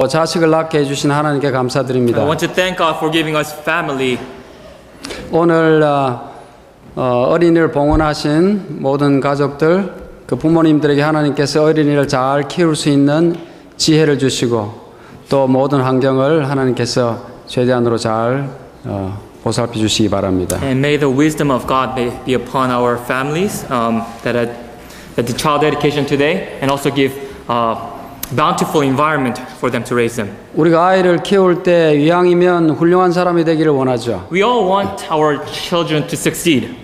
자식을 낳게 해주신 하나님께 감사드립니다. I want to thank God for giving us family. 오늘 어린이를 봉헌하신 모든 가족들, 그 부모님들에게 하나님께서 어린이를 잘 키울 수 있는 지혜를 주시고 또 모든 환경을 하나님께서 최대한으로 잘 보살펴 주시기 바랍니다. And may the wisdom of God be upon our families that the child dedication today, and also give bountiful environment for them to raise them. 우리가 아이를 키울 때 이왕이면 훌륭한 사람이 되기를 원하죠. We all want our children to succeed.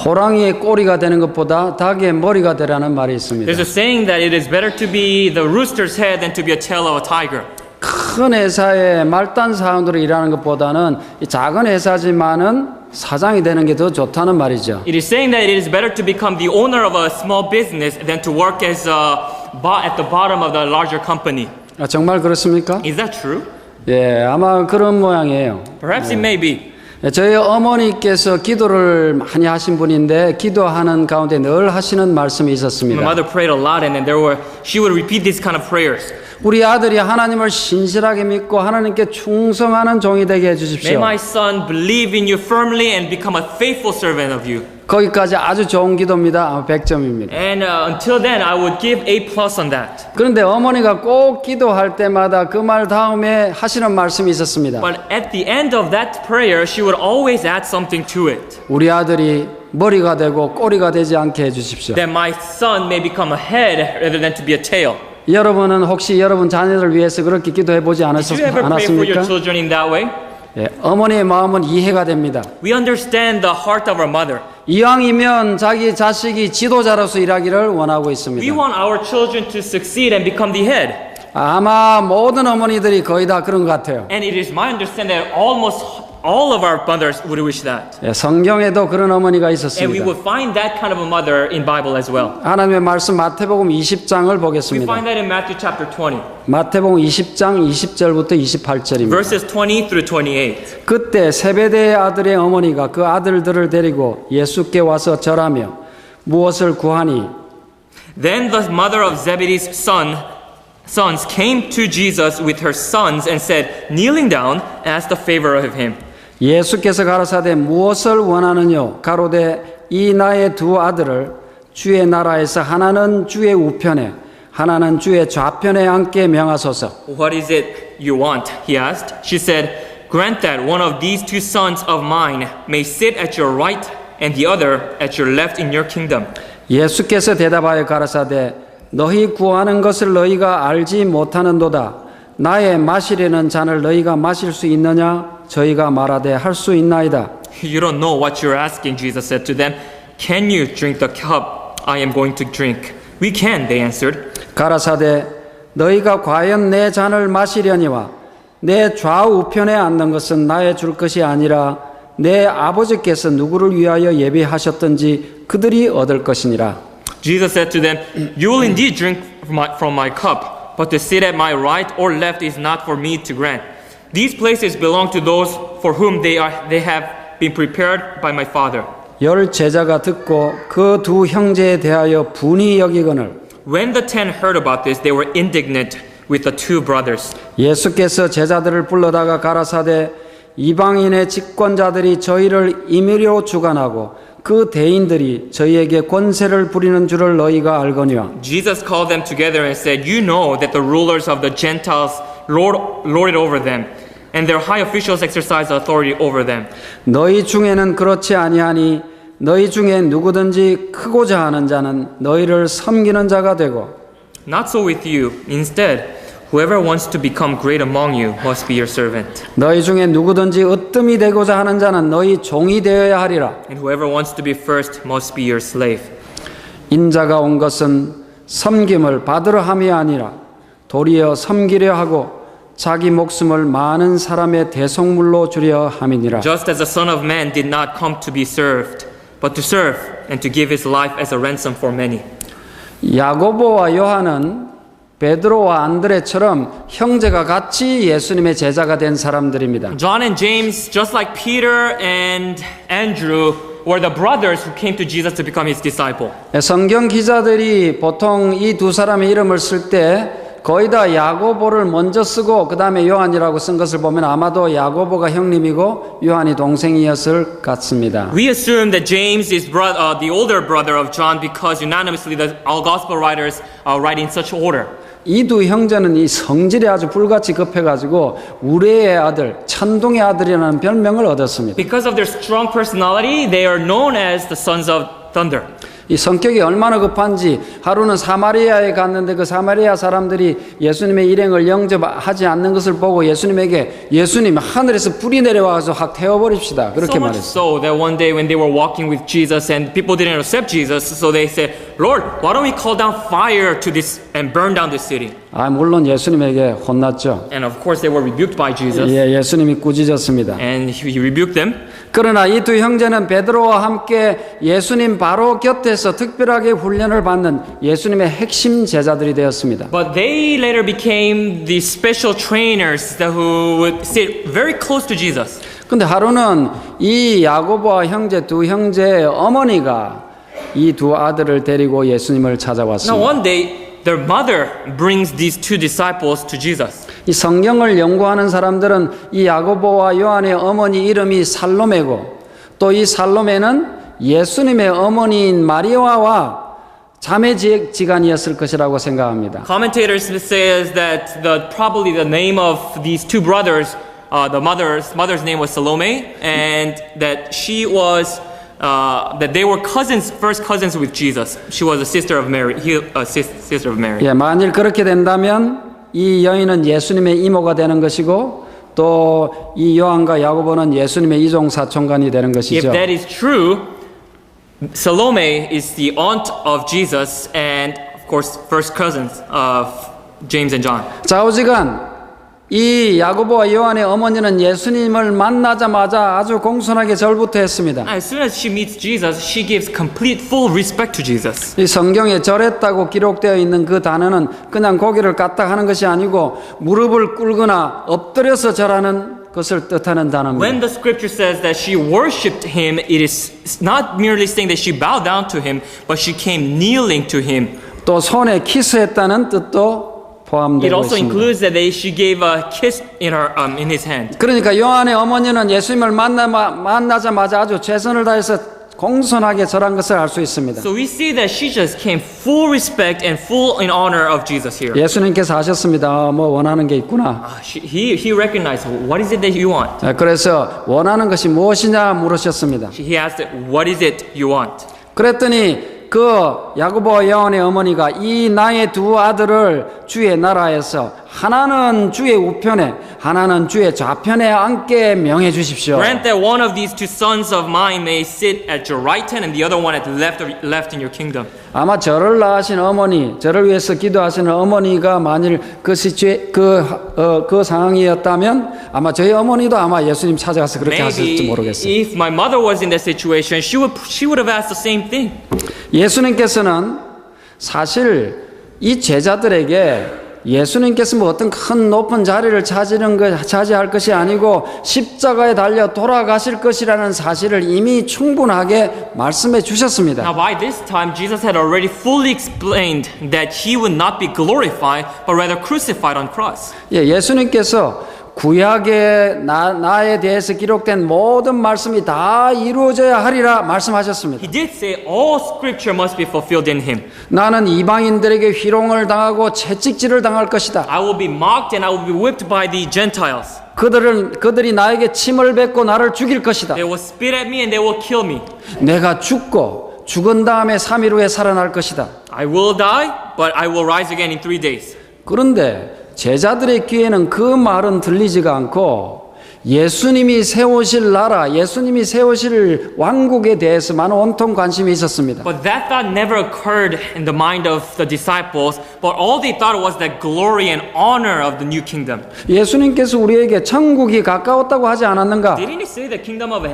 호랑이의 꼬리가 되는 것보다 닭의 머리가 되라는 말이 있습니다. There's a saying that it is better to be the rooster's head than to be a tail of a tiger. 큰 회사에 말단 사원으로 일하는 것보다는 이 작은 회사지만은 사장이 되는 게 더 좋다는 말이죠. It is saying that it is better to become the owner of a small business than to work as at the bottom of the larger company. 정말 그렇습니까? Is that true? 예, 아마 그런 모양이에요. Perhaps it may be. 저희 어머니께서 기도를 많이 하신 분인데 기도하는 가운데 늘 하시는 말씀이 My 있었습니다. mother prayed a lot, and then she would repeat these kind of prayers. 우리 아들이 하나님을 신실하게 믿고 하나님께 충성하는 종이 되게 May 해주십시오. my son believe in you firmly and become a faithful servant of you. 거기까지 아주 좋은 기도입니다. 100점입니다. And until then, I would give A+ on that. 그런데 어머니가 꼭 기도할 때마다 그 말 다음에 하시는 말씀이 있었습니다. But at the end of that prayer, she would always add something to it. 우리 아들이 머리가 되고 꼬리가 되지 않게 해주십시오. That my son may become a head rather than to be a tail. 여러분은 혹시 여러분 자녀를 위해서 그렇게 기도해 보지 Did you ever pray for your 않았습니까? children in that way? 예, 어머니의 마음은 이해가 됩니다. We understand the heart of our mother. 이왕이면 자기 자식이 지도자로서 일하기를 원하고 We 있습니다. want our children to succeed and become the head. 아마 모든 어머니들이 거의 다 그런 것 같아요. And it is my understanding that almost all of our mothers would wish that. 예, 성경에도 그런 어머니가 And we 있었습니다. would find that kind of a mother in Bible as well. 하나님의 말씀 마태복음 20장을 We 보겠습니다. find that in Matthew chapter 20, 마태복음 20장 20절부터 28절입니다. verses 20 through 28. 그때 세베대의 아들의 어머니가 그 아들들을 데리고 예수께 와서 절하며 무엇을 구하니 Then the mother of Zebedee's sons came to Jesus with her sons and said, kneeling down, asked a favor of him. 예수께서 가라사대 무엇을 원하느뇨 가로되 이 나의 두 아들을 주의 나라에서 하나는 주의 우편에 하나는 주의 좌편에 앉게 명하소서. What is it you want? He asked. She said, grant that one of these two sons of mine may sit at your right and the other at your left in your kingdom. 예수께서 대답하여 가라사대 너희 구하는 것을 너희가 알지 못하는도다. 나의 마시려는 잔을 너희가 마실 수 있느냐? 저희가 말하되 할 수 있나이다. You don't know what you're asking, Jesus said to them. Can you drink the cup I am going to drink? We can, they answered. 가라사대 너희가 과연 내 잔을 마시려니와 내 좌우편에 앉는 것은 나의 줄 것이 아니라 내 아버지께서 누구를 위하여 예비하셨든지 그들이 얻을 것이니라. Jesus said to them, you will indeed drink from my cup, but to sit at my right or left is not for me to grant. These places belong to those for whom they have been prepared by my Father. 열 제자가 듣고 그 두 형제에 대하여 분이 여기거늘 When the 10 heard about this, they were indignant with the two brothers. 예수께서 제자들을 불러다가 가라사대 이방인의 집권자들이 저희를 임의로 주관하고 그 대인들이 저희에게 권세를 부리는 줄을 너희가 알거니와. Jesus called them together and said, you know that the rulers of the Gentiles lord it over them, and their high officials exercise authority over them. 너희 중에는 그렇지 아니하니 너희 중에 누구든지 크고자 하는 자는 너희를 섬기는 자가 되고 Not so with you. Instead, whoever wants to become great among you must be your servant. 너희 중에 누구든지 으뜸이 되고자 하는 자는 너희 종이 되어야 하리라. And whoever wants to be first must be your slave. 인자가 온 것은 섬김을 받으려 함이 아니라 도리어 섬기려 하고 자기 목숨을 많은 사람의 대속물로 주려 함이니라. Just as the Son of Man did not come to be served, but to serve and to give his life as a ransom for many. 야고보와 요한은 베드로와 안드레처럼 형제가 같이 예수님의 제자가 된 사람들입니다. John and James, just like Peter and Andrew, were the brothers who came to Jesus to become his disciple. 성경 기자들이 보통 이 두 사람의 이름을 쓸 때 거의 다 야고보를 먼저 쓰고 그 다음에 요한이라고 쓴 것을 보면 아마도 야고보가 형님이고 요한이 동생이었을 같습니다. We assume that James is the older brother of John because unanimously all gospel writers write in such order. 이 두 형제는 이 성질이 아주 불같이 급해가지고 우레의 아들, 천둥의 아들이라는 별명을 얻었습니다. Because of their strong personality, they are known as the sons of thunder. 이 성격이 얼마나 급한지 하루는 사마리아에 갔는데 그 사마리아 사람들이 예수님의 일행을 영접하지 않는 것을 보고 예수님에게 예수님 하늘에서 불이 내려와서 확 태워버립시다 그렇게 So much 말했어요. so that one day when they were walking with Jesus and people didn't accept Jesus, so they said, Lord, why don't we call down fire to this and burn down this city? 아 물론 예수님에게 혼났죠. And of course they were rebuked by Jesus. 예, 예수님이 꾸짖었습니다. And he rebuked them. 그러나 이 두 형제는 베드로와 함께 예수님 바로 곁에서 특별하게 훈련을 받는 예수님의 핵심 제자들이 되었습니다. But they later became the special trainers who would sit very close to Jesus. 근데 하루는 이 야고보와 형제 두 형제의 어머니가 이 두 아들을 데리고 예수님을 Now 찾아왔습니다. one day, their mother brings these two disciples to Jesus. 이 성경을 연구하는 사람들은 이 야고보와 요한의 어머니 이름이 살로메고 또 이 살로메는 예수님의 어머니인 마리아와 자매지간이었을 것이라고 생각합니다. Commentators says that probably the name of these two brothers, the mother's name was Salome, and that she was that they were first cousins with Jesus. She was a sister of Mary. Sister of Mary. 예, 만일 그렇게 된다면 이 여인은 예수님의 이모가 되는 것이고 또 이 요한과 야고보는 예수님의 이종 사촌간이 되는 If 것이죠. that is true, Salome is the aunt of Jesus and of course first cousins of James and John. 좌우지간 이 야고보와 요한의 어머니는 예수님을 만나자마자 아주 공손하게 절부터 했습니다. As soon as she meets Jesus, she gives complete full respect to Jesus. 이 성경에 절했다고 기록되어 있는 그 단어는 그냥 고개를 까딱 하는 것이 아니고 무릎을 꿇거나 엎드려서 절하는 것을 뜻하는 단어입니다. When the scripture says that she worshipped him, it is not merely saying that she bowed down to him, but she came kneeling to him. 또 손에 키스했다는 뜻도 It 포함되고 also 있습니다. includes that she gave a kiss in his hand. 그러니까 요한의 어머니는 예수님을 만나자마자 아주 최선을 다해서 공손하게 절한 것을 알 수 있습니다. So we see that she just came full respect and full in honor of Jesus here. 예수님께서 하셨습니다. 뭐 원하는 게 있구나. He recognized, what is it that you want? 그래서 원하는 것이 무엇이냐 물으셨습니다. He asked, what is it you want? 그랬더니 그 야고보와 요한의 어머니가 이 나의 두 아들을 주의 나라에서 하나는 주의 우편에 하나는 주의 좌편에 앉게 명해 주십시오. Grant that one of these two sons of mine may sit at your right hand and the other one at the left in your kingdom. 아마 저를 낳으신 어머니, 저를 위해서 기도하시는 어머니가 만일 그 상황이었다면 아마 저희 어머니도 아마 예수님 찾아가서 그렇게 하실지 Maybe 모르겠어요. if my mother was in that situation, she would have asked the same thing. 예수님께서는 사실 이 제자들에게 예수님께서 뭐 어떤 큰 높은 자리를 차지할 것이 아니고 십자가에 달려 돌아가실 것이라는 사실을 이미 충분하게 말씀해 주셨습니다. Now by this time, Jesus had already fully explained that he would not be glorified, but rather crucified on cross. 예, 예수님께서 구약의 나에 대해서 기록된 모든 말씀이 다 이루어져야 하리라 말씀하셨습니다. He did say all scripture must be fulfilled in him. 나는 이방인들에게 희롱을 당하고 채찍질을 당할 것이다. I will be mocked and I will be whipped by the Gentiles. 그들이 나에게 침을 뱉고 나를 죽일 것이다. They will spit at me and they will kill me. 내가 죽은 다음에 3일 후에 살아날 것이다. I will die, but I will rise again in 3 days. 그런데 제자들의 귀에는 그 말은 들리지가 않고 예수님이 세우실 나라, 예수님이 세우실 왕국에 대해서만 온통 관심이 있었습니다. But that thought never occurred in the mind of the disciples, but all they thought was the glory and honor of the new kingdom. 예수님께서 우리에게 천국이 가까웠다고 하지 않았는가? Didn't he say the kingdom of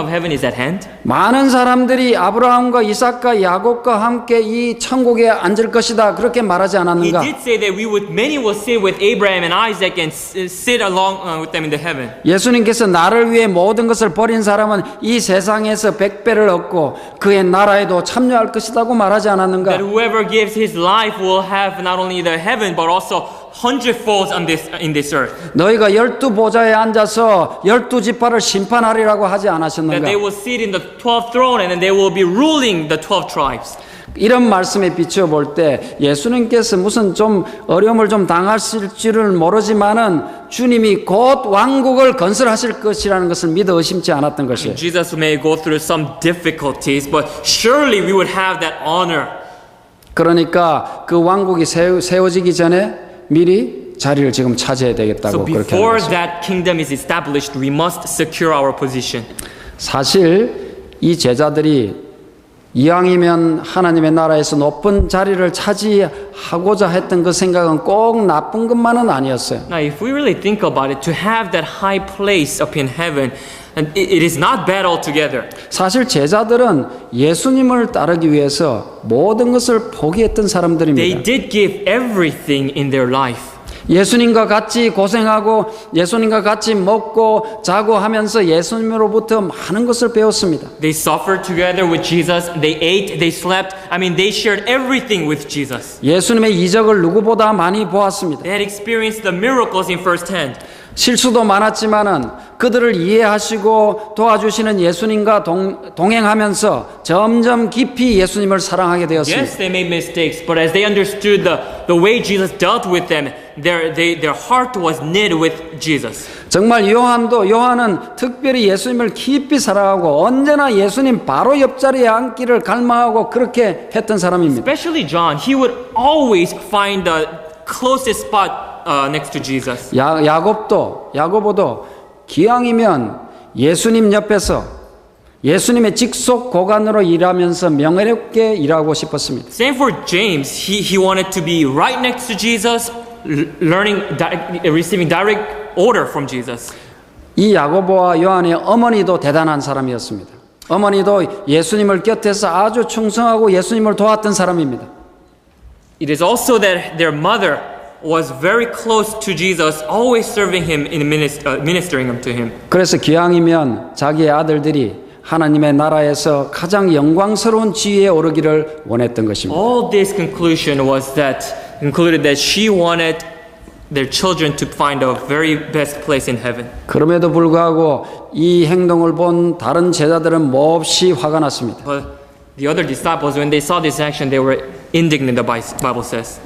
heaven is at hand? 많은 사람들이 아브라함과 이삭과 야곱과 함께 이 천국에 앉을 것이다. 그렇게 말하지 He 않았는가? did say that many will sit with Abraham and Isaac and sit along with them in the heaven. heaven. 예수님께서 나를 위해 모든 것을 버린 사람은 이 세상에서 100배를 얻고 그의 나라에도 참여할 것이라고 말하지 않았는가? That whoever gives his life will have not only the heaven but also hundredfolds in this earth. 너희가 12보좌에 앉아서 12지파를 심판하리라고 하지 That 않았었는가? they will sit in the 12th throne and then they will be ruling the 12 tribes. 이런 말씀에 비추어 볼 때 예수님께서 무슨 좀 어려움을 좀 당하실 줄은 모르지만은 주님이 곧 왕국을 건설하실 것이라는 것을 믿어 의심치 않았던 것이에요. Jesus may go through some difficulties, but surely we would have that honor. 그러니까 그 왕국이 세워지기 전에 미리 자리를 지금 차지해야 So 되겠다고 그렇게 하는 before 것이죠. that kingdom is established, we must secure our position. 사실 이 제자들이 이왕이면 하나님의 나라에서 높은 자리를 차지하고자 했던 그 생각은 꼭 나쁜 것만은 아니었어요. Now, if we really think about it, to have that high place up in heaven, and it is not bad altogether. 사실 제자들은 예수님을 따르기 위해서 모든 것을 포기했던 They 사람들입니다. did give everything in their life. 예수님과 같이 고생하고 예수님과 같이 먹고 자고 하면서 예수님으로부터 많은 것을 배웠습니다. They suffered together with Jesus. They ate, they slept. I mean, they shared everything with Jesus. 예수님의 이적을 누구보다 많이 보았습니다. They had experienced the miracles in first hand. 실수도 많았지만은 그들을 이해하시고 도와주시는 예수님과 동행하면서 점점 깊이 예수님을 사랑하게 되었습니다. Yes, they made mistakes, but as they understood the way Jesus dealt with them, their heart was knit with Jesus. 정말 요한은 특별히 예수님을 깊이 사랑하고 언제나 예수님 바로 옆자리에 앉기를 갈망하고 그렇게 했던 사람입니다. Especially John, he would always find the closest spot next to Jesus. 야고보도 기왕이면 예수님 옆에서 예수님의 직속 고관으로 일하면서 명예롭게 일하고 싶었습니다. Same for James. He wanted to be right next to Jesus, receiving direct order from Jesus. 이 야고보와 요한의 어머니도 대단한 사람이었습니다. 어머니도 예수님을 곁에서 아주 충성하고 예수님을 도왔던 사람입니다. It is also that their mother was very close to Jesus, always serving him in ministering to him. 그래서 기왕이면 자기의 아들들이 하나님의 나라에서 가장 영광스러운 지위에 오르기를 원했던 것입니다. All this concluded that she wanted their children to find a very best place in heaven. 그럼에도 불구하고 이 행동을 본 다른 제자들은 몹시 화가 났습니다. But the other disciples, when they saw this action, they were indignant, the Bible says.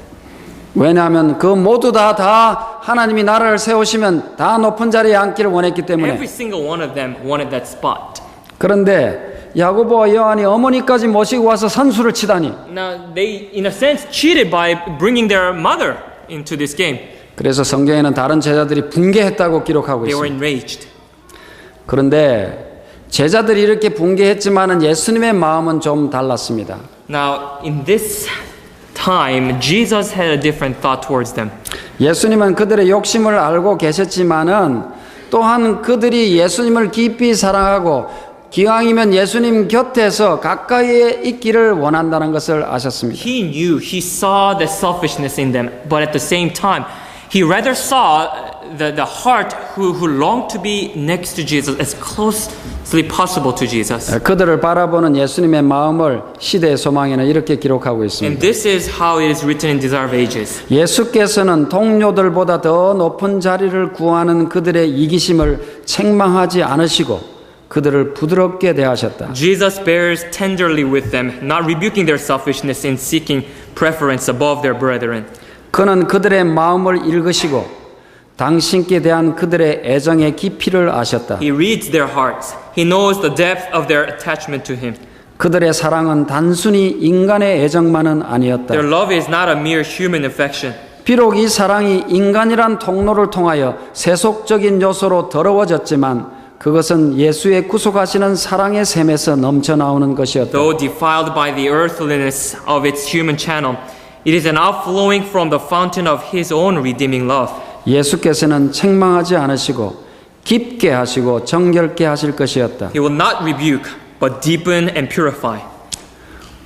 왜냐하면 그 모두 다 하나님이 나라를 세우시면 다 높은 자리에 앉기를 원했기 때문에. Every single one of them wanted that spot. 그런데 야고보와 요한이 어머니까지 모시고 와서 선수를 치다니. Now, they, in a sense, cheated by bringing their mother into this game. 그래서 성경에는 다른 제자들이 분개했다고 기록하고 They were 있습니다. enraged. 그런데 제자들이 이렇게 분개했지만은 예수님의 마음은 좀 달랐습니다. Now, in this time, Jesus had a different thought towards them. 예수님은 그들의 욕심을 알고 계셨지만은 또한 그들이 예수님을 깊이 사랑하고 기왕이면 예수님 곁에서 가까이에 있기를 원한다는 것을 아셨습니다. He knew, he saw the selfishness in them, but at the same time, he rather saw the heart who longed to be next to Jesus, as closely possible to Jesus. 그들을 바라보는 예수님의 마음을 시대의 소망에는 이렇게 기록하고 And 있습니다. this is how it is written in Desire of Ages. 예수께서는 동료들보다 더 높은 자리를 구하는 그들의 이기심을 책망하지 않으시고 그들을 부드럽게 대하셨다. Jesus bears tenderly with them, not rebuking their selfishness in seeking preference above their brethren. 그는 그들의 마음을 읽으시고 당신께 대한 그들의 애정의 깊이를 아셨다. He reads their hearts. He knows the depth of their attachment to him. 그들의 사랑은 단순히 인간의 애정만은 아니었다. Their love is not a mere human affection. 비록 이 사랑이 인간이란 통로를 통하여 세속적인 요소로 더러워졌지만 그것은 예수의 구속하시는 사랑의 샘에서 넘쳐나오는 것이었다. Though defiled by the earthliness of its human channel, it is an outflowing from the fountain of his own redeeming love. 예수께서는 책망하지 않으시고 깊게 하시고 정결케 하실 것이었다. He will not rebuke, but deepen and purify.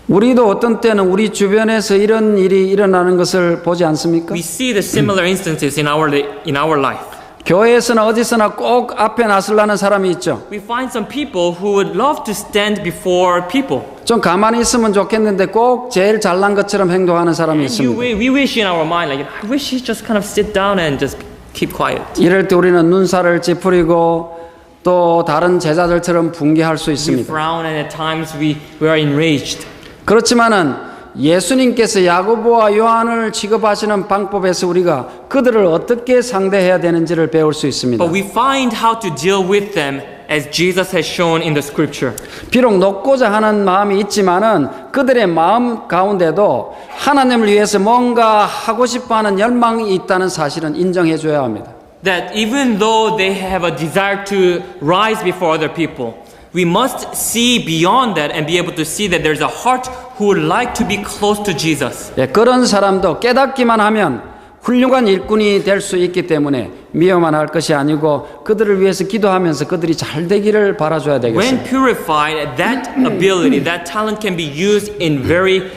우리도 어떤 때는 우리 주변에서 이런 일이 일어나는 것을 보지 않습니까? We see the similar instances in our life. 교회에서나 어디서나 꼭 앞에 나서려는 사람이 있죠. We find some people who would love to stand before people. 좀 가만히 있으면 좋겠는데 꼭 제일 잘난 것처럼 행동하는 사람이 있습니다. We wish in our mind, like, I wish he just kind of sit down and just keep quiet. 이럴 때 우리는 눈살을 찌푸리고 또 다른 제자들처럼 붕괴할 수 We 있습니다. frown and at times we are enraged. 그렇지만은 예수님께서 야고보와 요한을 취급하시는 방법에서 우리가 그들을 어떻게 상대해야 되는지를 배울 수 있습니다. But we find how to deal with them as Jesus has shown in the scripture. 비록 높고자 하는 마음이 있지만은 그들의 마음 가운데도 하나님을 위해서 뭔가 하고 싶어하는 열망이 있다는 사실은 인정해 줘야 합니다. That even though they have a desire to rise before other people, we must see beyond that and be able to see that there's a heart who would like to be close to Jesus. 예, 그런 사람도 깨닫기만 하면 훌륭한 일꾼이 될 수 있기 때문에 미워만 할 것이 아니고 그들을 위해서 기도하면서 그들이 잘 되기를 바라줘야 When 되겠습니다. purified, that ability, that talent can be used in very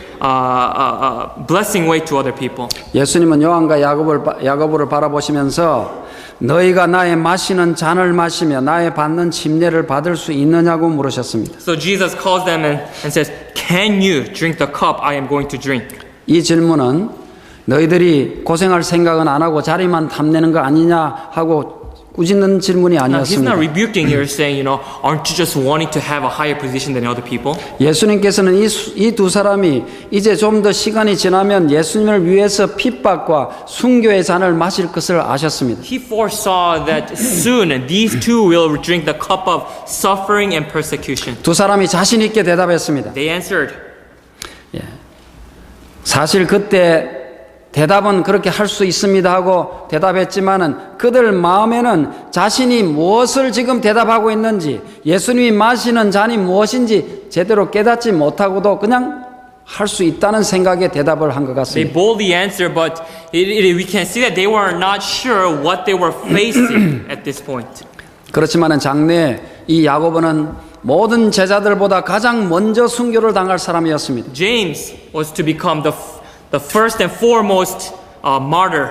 blessing way to other people. 예수님은 요한과 야고보를 바라보시면서 너희가 나의 마시는 잔을 마시며 나의 받는 침례를 받을 수 있느냐고 물으셨습니다. So Jesus calls them and says, "Can you drink the cup I am going to drink?" 이 질문은 너희들이 고생할 생각은 안 하고 자리만 탐내는 거 아니냐 하고 꾸짖는 질문이 Now, he's 아니었습니다. not rebuking here, saying, aren't you just wanting to have a higher position than other people? 예수님께서는 이 두 사람이 이제 좀 더 시간이 지나면 예수님을 위해서 핍박과 순교의 잔을 마실 것을 아셨습니다. He foresaw that soon these two will drink the cup of suffering and persecution. 두 사람이 자신 있게 대답했습니다. They answered, 사실 그때 대답은 그렇게 할 수 있습니다 하고 대답했지만은 그들 마음에는 자신이 무엇을 지금 대답하고 있는지 예수님이 마시는 잔이 무엇인지 제대로 깨닫지 못하고도 그냥 할 수 있다는 생각에 대답을 한 것 they 같습니다. boldly answered, but we can see that they were not sure what they were facing at this point. 그렇지만은 장래에 이 야고보는 모든 제자들보다 가장 먼저 순교를 당할 사람이었습니다. James was to become the first and foremost martyr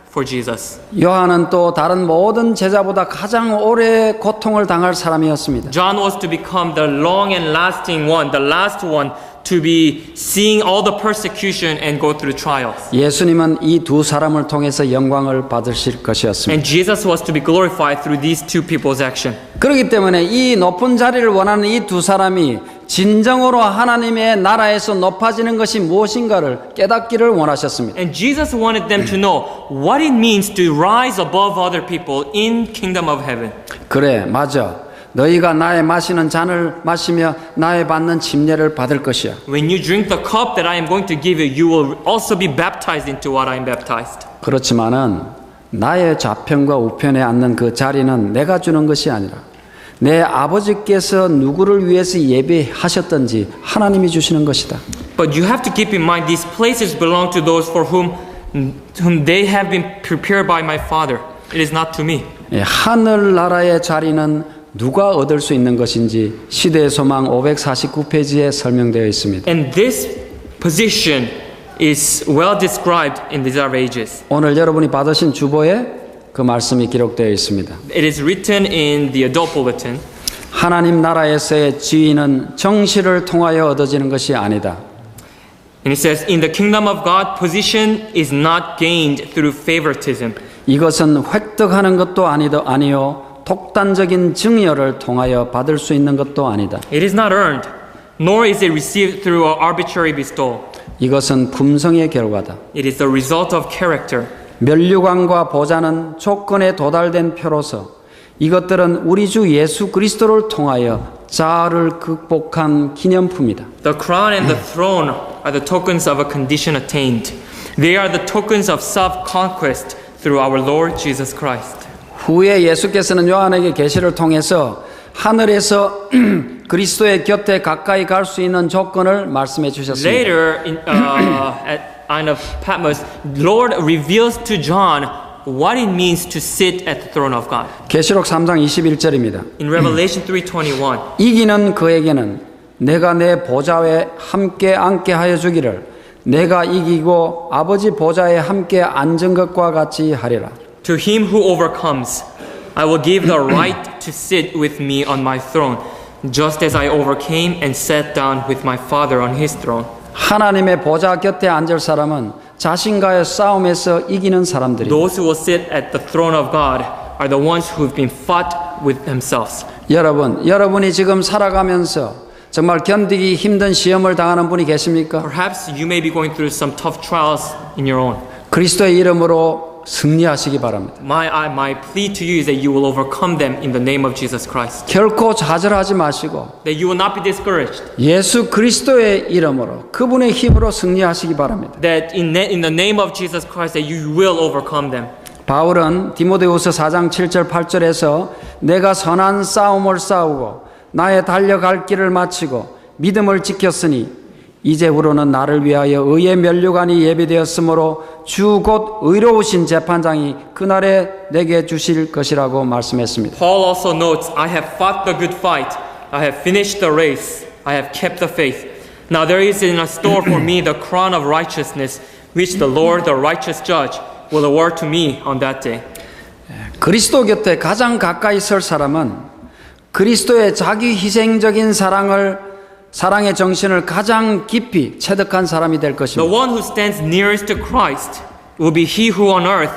for Jesus. 요한은 또 다른 모든 제자보다 가장 오래 고통을 당할 사람이었습니다. John was to become the long and lasting one, the last one to be seeing all the persecution and go through trials. 예수님은 이 두 사람을 통해서 영광을 받으실 것이었습니다. And Jesus was to be glorified through these two people's action. 그렇기 때문에 이 높은 자리를 원하는 이 두 사람이 진정으로 하나님의 나라에서 높아지는 것이 무엇인가를 깨닫기를 원하셨습니다. And Jesus wanted them to know what it means to rise above other people in kingdom of heaven. 그래, 맞아. 너희가 나의 마시는 잔을 마시며 나의 받는 침례를 받을 것이야. When you drink the cup that I am going to give you, you will also be baptized into what I am baptized. 그렇지만은 나의 좌편과 우편에 앉는 그 자리는 내가 주는 것이 아니라 내 아버지께서 누구를 위해서 예배하셨던지 하나님이 주시는 것이다. But you have to keep in mind these places belong to those for whom they have been prepared by my Father. It is not to me. 하늘나라의 자리는 누가 얻을 수 있는 것인지 시대의 소망 549페이지에 설명되어 있습니다. And this position is well described in these ages. 오늘 여러분이 받으신 주보에 그 말씀이 기록되어 있습니다. It is written in the adult bulletin. 하나님 나라에서의 지위는 정시를 통하여 얻어지는 것이 아니다. And it says, in the kingdom of God, position is not gained through favoritism. 이것은 획득하는 것도 아니요 독단적인 증여를 통하여 받을 수 있는 것도 아니다. It is not earned, nor is it received through an arbitrary bestowal. 이것은 품성의 결과다. It is the result of character. 면류관과 보좌는 조건에 도달된 표로서 이것들은 우리 주 예수 그리스도를 통하여 자아를 극복한 기념품이다. The crown and the throne are the tokens of a condition attained. They are the tokens of self-conquest through our Lord Jesus Christ. 후에 예수께서는 요한에게 계시를 통해서 하늘에서 그리스도의 곁에 가까이 갈 수 있는 조건을 말씀해 주셨습니다. Later, at Isle of Patmos, Lord reveals to John what it means to sit at the throne of God. 계시록 3장 21절입니다. In Revelation 3:21, 이기는 그에게는 내가 내 보좌에 함께 앉게 하여 주기를 내가 이기고 아버지 보좌에 함께 앉은 것과 같이 하리라. To him who overcomes, I will give the right to sit with me on my throne, just as I overcame and sat down with my Father on his throne. 하나님의 보좌 곁에 앉을 사람은 자신과의 싸움에서 이기는 사람들이. Those who will sit at the throne of God are the ones who've been fought with themselves. 여러분이 지금 살아가면서 정말 견디기 힘든 시험을 당하는 분이 계십니까? Perhaps you may be going through some tough trials in your own. 그리스도의 이름으로 승리하시기 바랍니다. My plea to you is that you will overcome them in the name of Jesus Christ. 결코 좌절하지 마시고 That you will not be discouraged. 예수 그리스도의 이름으로 그분의 힘으로 승리하시기 바랍니다. That in the name of Jesus Christ that you will overcome them. 바울은 디모데후서 4장 7절 8절에서 내가 선한 싸움을 싸우고 나의 달려갈 길을 마치고 믿음을 지켰으니 이제후로는 나를 위하여 의의 면류관이 예비되었으므로 주 곧 의로우신 재판장이 그날에 내게 주실 것이라고 말씀했습니다. Paul also notes, I have fought the good fight. I have finished the race. I have kept the faith. Now there is in store for me the crown of righteousness, which the Lord, the righteous judge, will award to me on that day. 그리스도 곁에 가장 가까이 설 사람은 그리스도의 자기 희생적인 사랑의 정신을 가장 깊이 체득한 사람이 될 The 것입니다. one who stands nearest to Christ will be he who on earth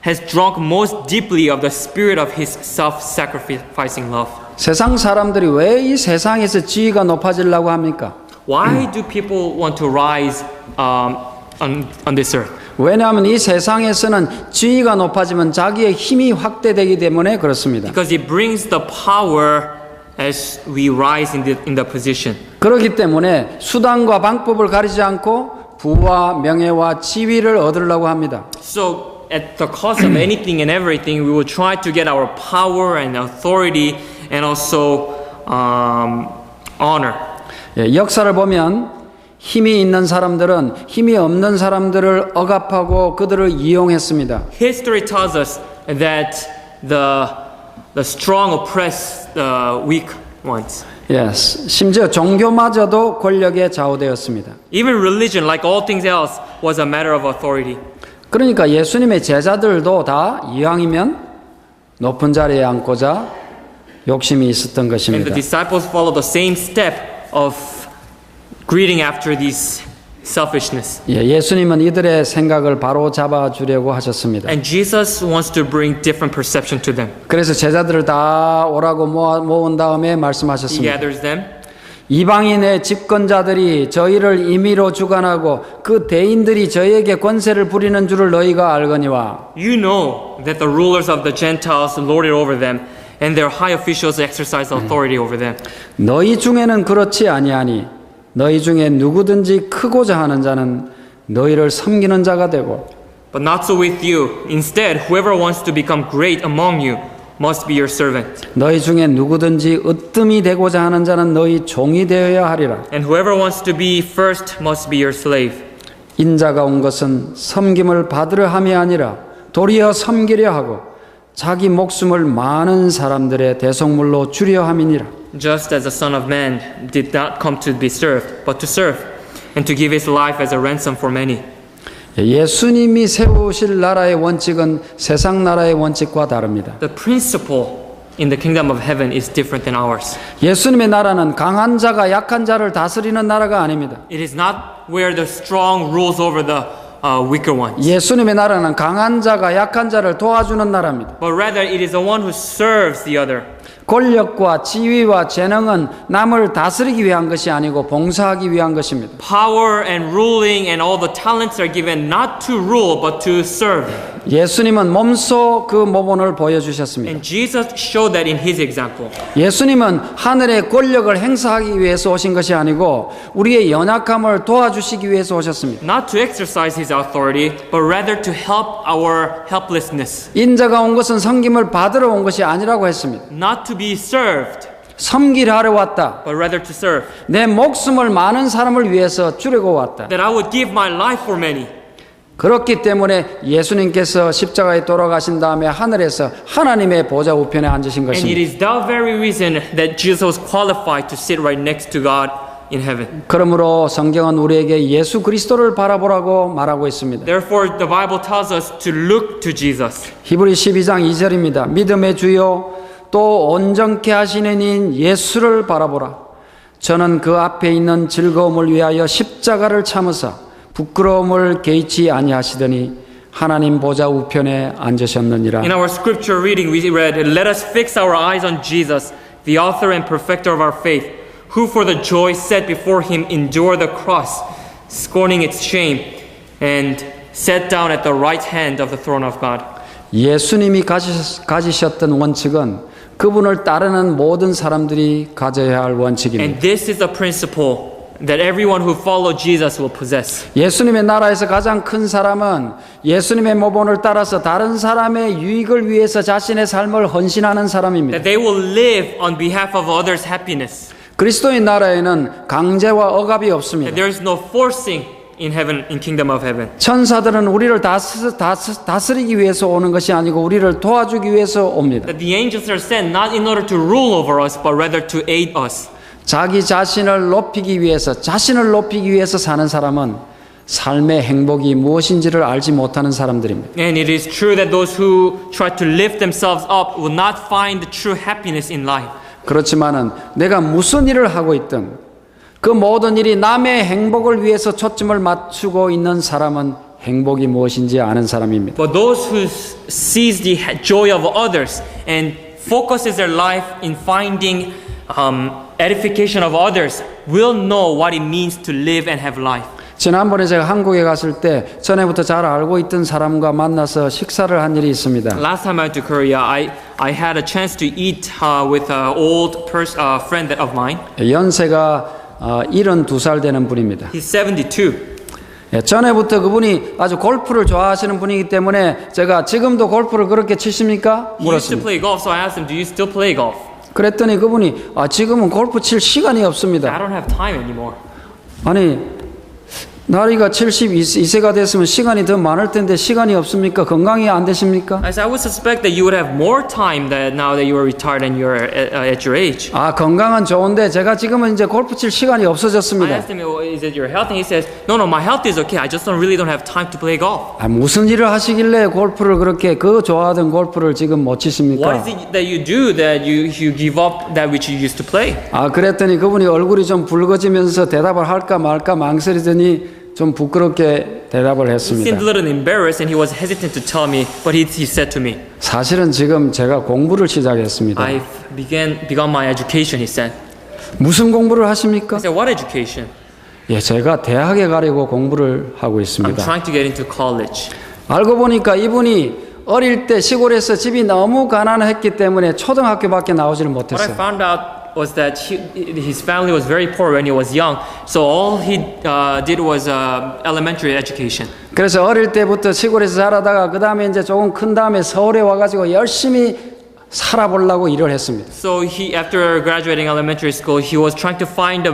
has drunk most deeply of the spirit of his self-sacrificing love. 세상 사람들이 왜 이 세상에서 지위가 높아지려고 합니까? Why do people want to rise on this earth? 왜냐하면 이 세상에서는 지위가 높아지면 자기의 힘이 확대되기 때문에 그렇습니다. Because it brings the power as we rise in the position. 그렇기 때문에 수단과 방법을 가리지 않고 부와 명예와 지위를 얻으려고 합니다. So at the cost of anything and everything, we will try to get our power and authority and also honor. 역사를 보면 힘이 있는 사람들은 힘이 없는 사람들을 억압하고 그들을 이용했습니다. History tells us that the strong oppress the weak ones. Yes. 심지어 종교마저도 권력에 좌우되었습니다. Even religion, like all things else, was a matter of authority. 그러니까 예수님의 제자들도 다 이왕이면 높은 자리에 앉고자 욕심이 있었던 And 것입니다. the disciples followed the same step of greeting after these selfishness. 예수님은 이들의 생각을 바로 잡아주려고 하셨습니다. And Jesus wants to bring different perception to them. 그래서 제자들을 다 오라고 모은 다음에 He 말씀하셨습니다. gathers them. 이방인의 집권자들이 저희를 임의로 주관하고 그 대인들이 저희에게 권세를 부리는 줄을 너희가 알거니와 You know that the rulers of the Gentiles lord it over them, and their high officials exercise authority over them. 너희 중에는 그렇지 아니하니 너희 중에 누구든지 크고자 하는 자는 너희를 섬기는 자가 되고 But not so with you. Instead, whoever wants to become great among you must be your servant. 너희 중에 누구든지 으뜸이 되고자 하는 자는 너희 종이 되어야 하리라. And whoever wants to be first must be your slave. 인자가 온 것은 섬김을 받으려 함이 아니라 도리어 섬기려 하고 자기 목숨을 많은 사람들의 대속물로 주려 함이니라. Just as the Son of Man did not come to be served, but to serve, and to give his life as a ransom for many. 예수님이 세우실 나라의 원칙은 세상 나라의 원칙과 다릅니다. The principle in the kingdom of heaven is different than ours. 예수님의 나라는 강한 자가 약한 자를 다스리는 나라가 아닙니다. It is not where the strong rules over the weaker ones. 예수님의 나라는 강한 자가 약한 자를 도와주는 나라입니다. But rather it is the one who serves the other. 권력과 지위와 재능은 남을 다스리기 위한 것이 아니고 봉사하기 위한 것입니다. Power and ruling and all the talents are given not to rule but to serve. 예수님은 몸소 그 모본을 보여주셨습니다. And Jesus showed that in his example. 예수님은 하늘의 권력을 행사하기 위해서 오신 것이 아니고 우리의 연약함을 도와주시기 위해서 오셨습니다. Not to exercise his authority, but rather to help our helplessness. 인자가 온 것은 섬김을 받으러 온 것이 아니라고 했습니다. Not to be served, 섬기려 하러 왔다. but rather to serve. 내 목숨을 많은 사람을 위해서 주려고 왔다. That I would give my life for many. 그렇기 때문에 예수님께서 십자가에 돌아가신 다음에 하늘에서 하나님의 보좌 우편에 앉으신 And it 것입니다. is that very reason that Jesus was qualified to sit right next to God in heaven. 그러므로 성경은 우리에게 예수 그리스도를 바라보라고 말하고 있습니다. Therefore, the Bible tells us to look to Jesus. 히브리 12장 2절입니다. 믿음의 주요 또 온전케 하시는 이인 예수를 바라보라. 저는 그 앞에 있는 즐거움을 위하여 십자가를 참으사 부끄러움을 개의치 아니하시더니 하나님 보좌 우편에 앉으셨느니라. In our scripture reading, we read, "Let us fix our eyes on Jesus, the author and perfecter of our faith, who for the joy set before him endured the cross, scorning its shame, and sat down at the right hand of the throne of God." 예수님이 가지셨던 원칙은 그분을 따르는 모든 사람들이 가져야 할 원칙입니다. And this is the principle that everyone who follows Jesus will possess. 예수님의 나라에서 가장 큰 사람은 예수님의 모본을 따라서 다른 사람의 유익을 위해서 자신의 삶을 헌신하는 사람입니다. That they will live on behalf of others' happiness. 그리스도의 나라에는 강제와 억압이 없습니다. That there is no forcing in heaven, in kingdom of heaven. 천사들은 우리를 다스리기 위해서 오는 것이 아니고 우리를 도와주기 위해서 옵니다. That the angels are sent not in order to rule over us, but rather to aid us. 자기 자신을 높이기 위해서 자신을 높이기 위해서 사는 사람은 삶의 행복이 무엇인지를 알지 못하는 사람들입니다. And it is true that those who try to lift themselves up will not find the true happiness in life. 그렇지만은 내가 무슨 일을 하고 있든 그 모든 일이 남의 행복을 위해서 초점을 맞추고 있는 사람은 행복이 무엇인지 아는 사람입니다. But those who sees the joy of others and focuses their life in finding edification of others will know what it means to live and have life. 지난번에 제가 한국에 갔을 때 전에부터 잘 알고 있던 사람과 만나서 식사를 한 일이 있습니다. Last time I went to Korea, I had a chance to eat with an old friend of mine. 연세가 72살 되는 분입니다. He's 72. 전에부터 그분이 아주 골프를 좋아하시는 분이기 때문에 제가 지금도 골프를 그렇게 치십니까? He used to 물었습니다. play golf, so I asked him, "Do you still play golf?" 그랬더니 그분이 지금은 골프 칠 시간이 I 없습니다. don't have time anymore. 아니 나이가 72세가 됐으면 시간이 더 많을 텐데 시간이 없습니까? 건강이 안 되십니까? I said, I would suspect that you would have more time that now that you are retired and you're at your age. 건강은 좋은데 제가 지금은 이제 골프 칠 시간이 I 없어졌습니다. asked him, "Well, is it your health?" And he says, "No, my health is okay. I just really don't have time to play golf." 무슨 일을 하시길래 골프를 그렇게 좋아하던 골프를 지금 못 치십니까? What is it that you do that you give up that which you used to play? 그랬더니 그분이 얼굴이 좀 붉어지면서 대답을 할까 말까 망설이더니 좀 부끄럽게 대답을 He seemed 했습니다. a little embarrassed and he was hesitant to tell me, but he said to me, 사실은 지금 제가 공부를 시작했습니다. "I've begun my education," he said. 무슨 공부를 하십니까? I said, "What education?" 제가 대학에 가려고 공부를 하고 "I'm 있습니다. trying to get into college." 알고 보니까 이분이 어릴 때 시골에서 집이 너무 가난했기 때문에 초등학교밖에 나오지를 What I 못했어요. found out was that his family was very poor when he was young, so all he did was elementary education. 그래서 어릴 때부터 시골에서 자라다가 그 다음에 이제 조금 큰 다음에 서울에 와가지고 열심히 살아보려고 일을 했습니다. So after graduating elementary school, he was trying to find a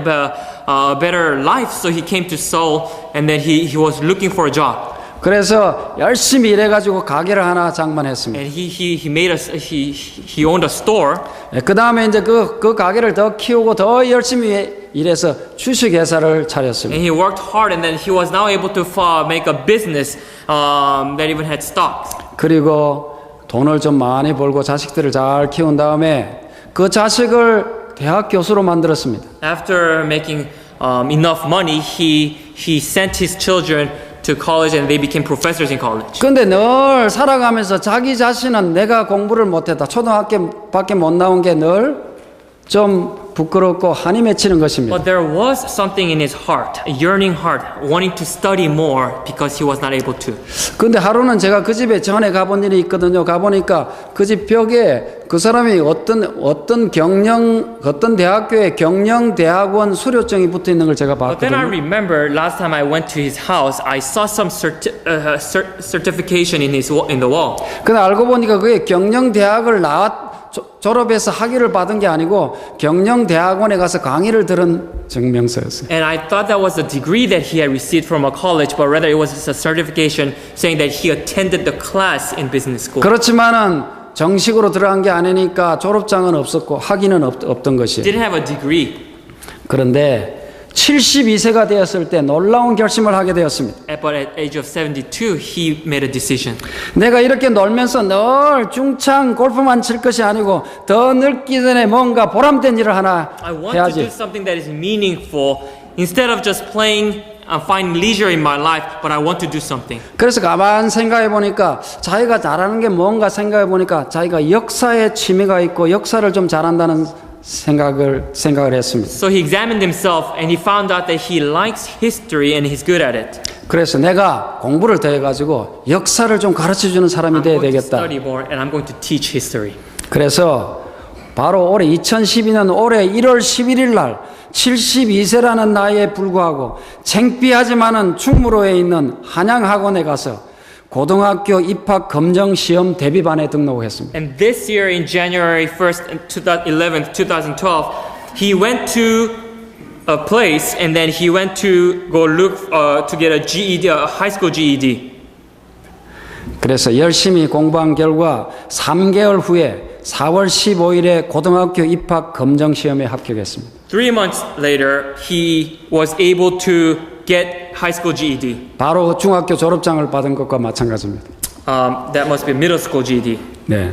better life. So he came to Seoul, and then he was looking for a job. 그래서 열심히 일해가지고 가게를 하나 장만했습니다. And he owned a store. 그 다음에 이제 그 가게를 더 키우고 더 열심히 일해서 주식회사를 차렸습니다. And he worked hard, and then he was now able to make a business that even had stocks. 그리고 돈을 좀 많이 벌고 자식들을 잘 키운 다음에 그 자식을 대학 교수로 만들었습니다. After making enough money, he sent his children to college, and they became professors in college. 근데 늘 살아가면서 자기 자신은 내가 공부를 못했다. 초등학교밖에 못 나온 게 늘 좀 부끄럽고 한이 맺히는 것입니다. But there was something in his heart, a yearning heart, wanting to study more because he was not able to. 근데 하루는 제가 그 집에 전에 가본 일이 있거든요. 가보니까 그 집 벽에 그 사람이 어떤 대학교의 경영대학원 수료증이 붙어 있는 걸 제가 But then I 봤거든요. remember last time I went to his house, I saw some certification in the wall. 근데 알고 보니까 그게 경영대학을 졸업해서 학위를 받은 게 아니고 경영대학원에 가서 강의를 들은 증명서였어요. And I thought that was a degree that he had received from a college, but rather it was just a certification saying that he attended the class in business school. 그렇지만은 정식으로 들어간 게 아니니까 졸업장은 없었고 학위는 없던 것이에요. Didn't have a degree. 그런데 72세가 되었을 때 놀라운 결심을 하게 되었습니다. But at age of 72, he made a decision. 내가 이렇게 놀면서 늘 중창 골프만 칠 것이 아니고 더 늙기 전에 뭔가 보람된 일을 하나 I want to do 해야지. something that is meaningful instead of just playing and finding leisure in my life, but I want to do something. 그래서 가만 생각해 보니까 자기가 잘하는 게 뭔가 생각해 보니까 자기가 역사에 취미가 있고 역사를 좀 잘한다는 생각을 했습니다. So he examined himself and he found out that he likes history and he's good at it. 그래서 내가 공부를 더 해가지고 역사를 좀 가르쳐주는 사람이 I'm 돼야 going to 되겠다. study more and I'm going to teach history. 그래서 바로 올해 2012년 올해 1월 11일 날 72세라는 나이에 불구하고 창피하지만은 충무로에 있는 한양학원에 가서 고등학교 입학 검정 시험 대비반에 등록했습니다. And this year in January 1st, 2011, 2012, he went to a place and then he went to go look to get a GED, a high school GED. 그래서 열심히 공부한 결과 3개월 후에 4월 15일에 고등학교 입학 검정 시험에 합격했습니다. 3 months later, he was able to get high school GED. 바로 중학교 졸업장을 받은 것과 마찬가지입니다. That must be middle school GED. 네.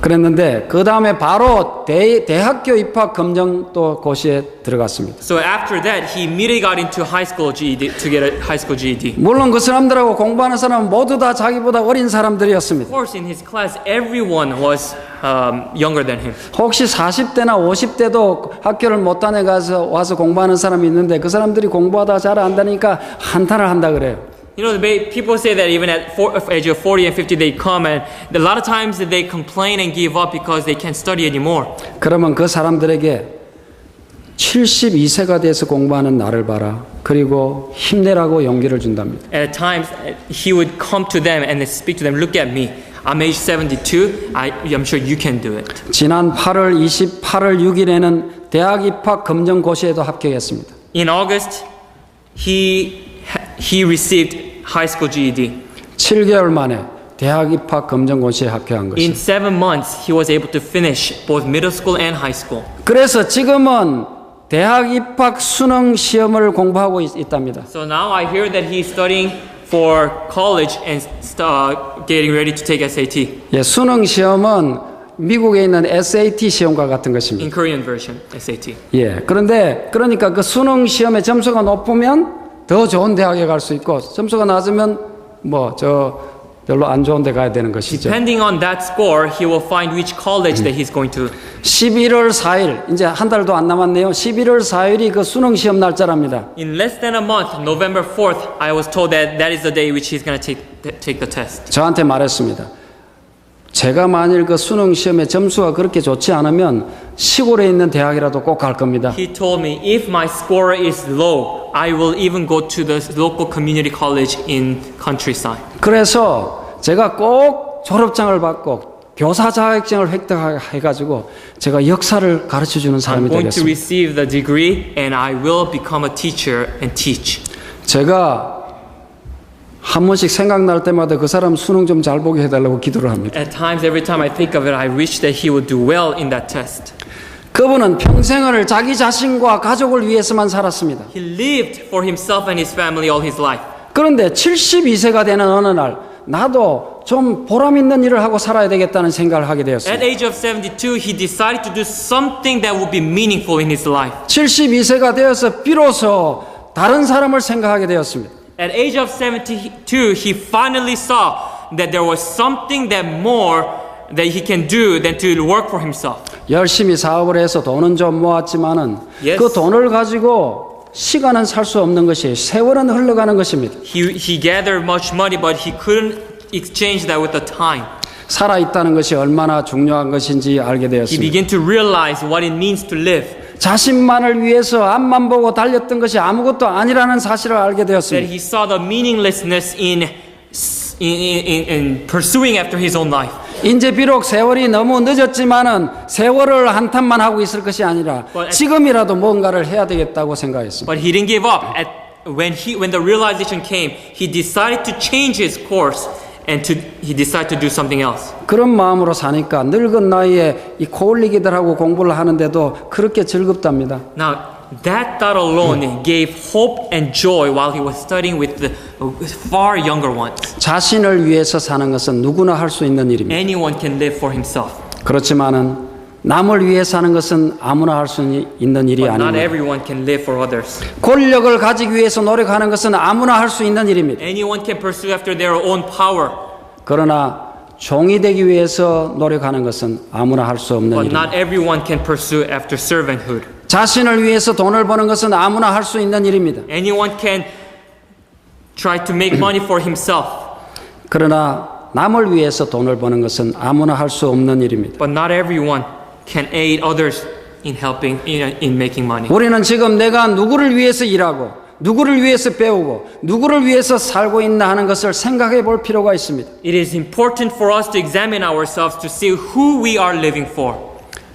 그랬는데 그 다음에 바로 대학교 입학 검정 또 고시에 들어갔습니다. So after that, he immediately got into high school GED to get a high school GED. 물론 그 사람들하고 공부하는 사람은 모두 다 자기보다 어린 Of 사람들이었습니다. course, in his class, everyone was younger than him. 혹시 40대나 50대도 학교를 못 다녀가서 와서 공부하는 사람이 있는데 그 사람들이 공부하다 잘 안다니까 한탄을 한다 그래요. You know, people say that even at age of 40 and 50, they come and a lot of times they complain and give up because they can't study anymore. 그러면 그 사람들에게 72세가 돼서 공부하는 나를 봐라. 그리고 힘내라고 용기를 준답니다. And at times, he would come to them and speak to them, look at me. I'm age 72. I'm sure you can do it. 지난 8월 28일 6일에는 대학 입학 검정 고시에도 합격했습니다. In August, he received high school GED. 7개월 만에 대학 입학 검정 고시에 합격한 In 것입니다. 7 months, he was able to finish both middle school and high school. 그래서 지금은 대학 입학 수능 시험을 공부하고 있답니다. So now I hear that he's studying for college and getting ready to take SAT. 예, 수능 시험은 미국에 있는 SAT 시험과 같은 것입니다. In Korean version, SAT. 예, 그러니까 그 수능 시험에 점수가 높으면 더 좋은 대학에 갈 수 있고 점수가 낮으면 별로 안 좋은 데 가야 되는 것이죠. Depending on that score, he will find which college that he's going to. 11월 4일, 이제 한 달도 안 남았네요. 11월 4일이 그 수능 시험 날짜랍니다. In less than a month, November 4th, I was told that that is the day which he's going to take the test. 저한테 말했습니다. 제가 만일 그 수능 시험에 점수가 그렇게 좋지 않으면 시골에 있는 대학이라도 꼭 갈 겁니다. He told me if my score is low, I will even go to the local community college in countryside. 그래서 제가 꼭 졸업장을 받고 교사 자격증을 획득해가지고 제가 역사를 가르쳐주는 I'm 사람이 going to 되겠습니다. receive the degree and I will become a teacher and teach. 제가 한 번씩 생각날 때마다 그 사람 수능 좀 잘 보게 해달라고 기도를 합니다. At times, every time I think of it, I wish that he would do well in that test. 그분은 평생을 자기 자신과 가족을 위해서만 살았습니다. He lived for himself and his family all his life. 그런데 72세가 되는 어느 날 나도 좀 보람 있는 일을 하고 살아야 되겠다는 생각을 하게 At 되었습니다. age of 72, he decided to do something that would be meaningful in his life. 72세가 되어서 비로소 다른 사람을 생각하게 되었습니다. At age of 72, he finally saw that there was something that more that he can do than to work for himself. 열심히 사업을 해서 돈은 좀 모았지만은 Yes. 그 돈을 가지고 시간은 살 수 없는 것이에요. 세월은 흘러가는 것입니다. He gathered much money, but he couldn't exchange that with the time. 살아있다는 것이 얼마나 중요한 것인지 알게 He 되었습니다. began to realize what it means to live. 자신만을 위해서 앞만 보고 달렸던 것이 아무것도 아니라는 사실을 알게 That 되었습니다. he saw the meaninglessness in pursuing after his own life. 이제 비록 세월이 너무 늦었지만은 세월을 한탄만 하고 있을 것이 아니라 지금이라도 뭔가를 해야 되겠다고 생각했습니다. But he didn't give up. When the realization came, he decided to change his course and he decided to do something else. 그런 마음으로 사니까 늙은 나이에 이 코올리기들하고 공부를 하는데도 그렇게 즐겁답니다. Now, That thought alone gave hope and joy while he was studying with the far younger ones. 자신을 위해서 사는 것은 누구나 할 수 있는 일입니다. Anyone can live for himself. 그렇지만은 남을 위해 사는 것은 아무나 할 수 있는 일이 But not 아닙니다. everyone can live for others. 권력을 가지기 위해서 노력하는 것은 아무나 할 수 있는 일입니다. Anyone can pursue after their own power. 그러나 종이 되기 위해서 노력하는 것은 아무나 할 수 없는 But 일입니다. not everyone can pursue after servanthood. 자신을 위해서 돈을 버는 것은 아무나 할 수 있는 일입니다. Anyone can try to make money for himself. 그러나 남을 위해서 돈을 버는 것은 아무나 할 수 없는 일입니다. But not everyone can aid others in helping, in making money. 우리는 지금 내가 누구를 위해서 일하고 누구를 위해서 배우고 누구를 위해서 살고 있나 하는 것을 생각해 볼 필요가 있습니다. It is important for us to examine ourselves to see who we are living for.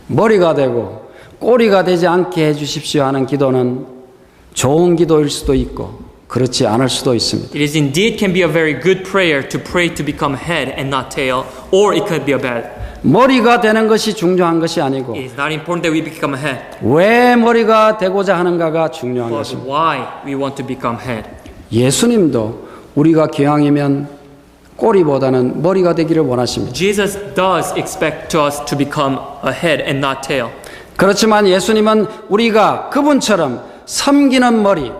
머리가 되고 꼬리가 되지 않게 해주십시오 하는 기도는 좋은 기도일 수도 있고 그렇지 않을 수도 있습니다. It is indeed can be a very good prayer to pray to become head and not tail, or it could be a bad. 머리가 되는 것이 중요한 것이 아니고 It is not important that we become a head, 왜 머리가 되고자 하는가가 중요한 but 것입니다. why we want to become head. 예수님도 우리가 기왕이면 꼬리보다는 머리가 되기를 원하십니다. Jesus does expect us to become a head and not tail. 그렇지만 예수님은 우리가 그분처럼 섬기는 머리,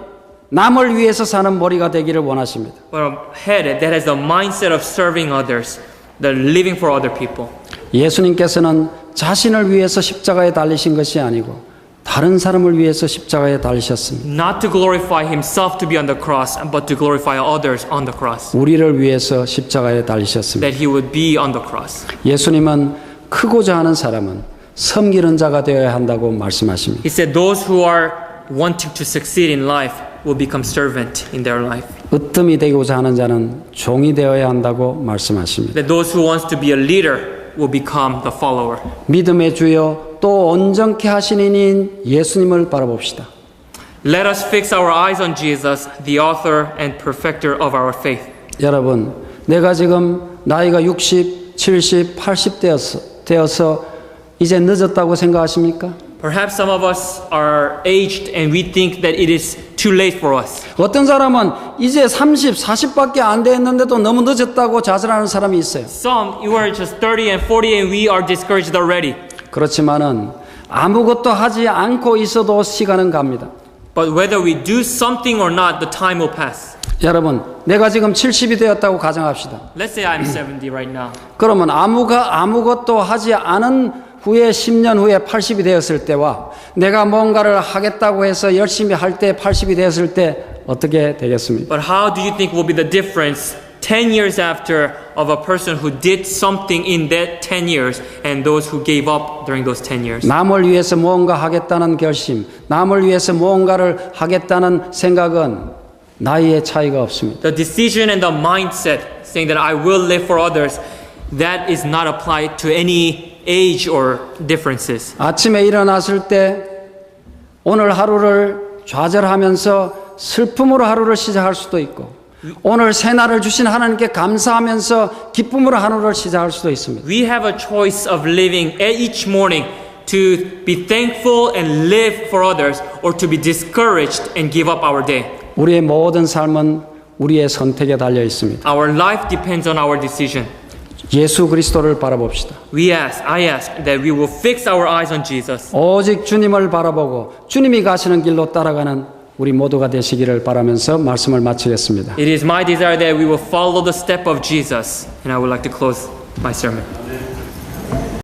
남을 위해서 사는 머리가 되기를 원하십니다. But a head that has the mindset of serving others, the living for other people. 예수님께서는 자신을 위해서 십자가에 달리신 것이 아니고 다른 사람을 위해서 십자가에 달리셨습니다. Not to glorify himself to be on the cross, but to glorify others on the cross. 우리를 위해서 십자가에 달리셨습니다. That he would be on the cross. 예수님은 크고자 하는 사람은 섬기는 자가 되어야 한다고 말씀하십니다. He said those who are wanting to succeed in life will become servant in their life. 으뜸이 되고자 하는 자는 종이 되어야 한다고 말씀하십니다. That those who wants to be a leader will become the follower. 믿음의 주여 또 온전케 하시는 이인 예수님을 바라봅시다. Let us fix our eyes on Jesus, the author and perfecter of our faith. 여러분, 내가 지금 나이가 60, 70, 80 되어서 이제 늦었다고 생각하십니까? Perhaps some of us are aged and we think that it is too late for us. 어떤 사람은 이제 30, 40밖에 안 됐는데도 너무 늦었다고 자살하는 사람이 있어요. Some, you are just 30 and 40 and we are discouraged already. 그렇지만은 아무것도 하지 않고 있어도 시간은 갑니다. But whether we do something or not, the time will pass. 여러분, 내가 지금 70이 되었다고 가정합시다. Let's say I'm 70 right now. 그러면 아무것도 하지 않은 후에 10년 후에 80이 되었을 때와 내가 뭔가를 하겠다고 해서 열심히 할 때 80이 되었을 때 어떻게 되겠습니까? But how do you think will be the difference 10 years after of a person who did something in that 10 years and those who gave up during those 10 years? 남을 위해서 무언가 하겠다는 결심, 남을 위해서 무언가를 하겠다는 생각은 나이의 차이가 없습니다. The decision and the mindset saying that I will live for others, that is not applied to any age or differences. 아침에 일어났을 때 오늘 하루를 좌절하면서 슬픔으로 하루를 시작할 수도 있고 오늘 새날을 주신 하나님께 감사하면서 기쁨으로 하루를 시작할 수도 있습니다. We have a choice of living each morning to be thankful and live for others or to be discouraged and give up our day. 우리의 모든 삶은 우리의 선택에 달려 있습니다. Our life depends on our decision. 예수 그리스도를 바라봅시다. I ask that we will fix our eyes on Jesus. 오직 주님을 바라보고 주님이 가시는 길로 따라가는 우리 모두가 되시기를 바라면서 말씀을 마치겠습니다. It is my desire that we will follow the step of Jesus. And I would like to close my sermon.